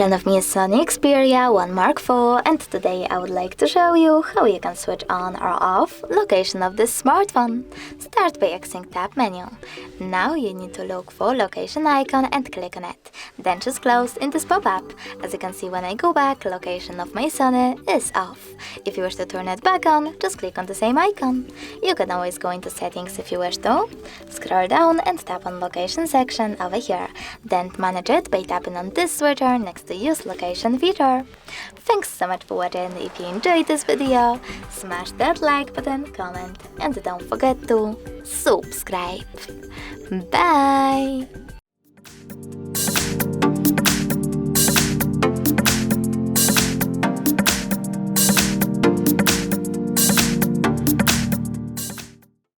front of me is SONY Xperia 1 Mark IV, and today I would like to show you how you can switch on or off location of this smartphone. Start by exiting Tab menu. Now you need to look for location icon and click on it. Then choose close in this pop-up. As you can see, when I go back, location of my Sony is off. If you wish to turn it back on, just click on the same icon. You can always go into settings if you wish to. Scroll down and tap on location section over here. Then manage it by tapping on this switcher next to use location feature. Thanks so much for watching. If you enjoyed this video, smash that like button, comment, and don't forget to subscribe. Bye!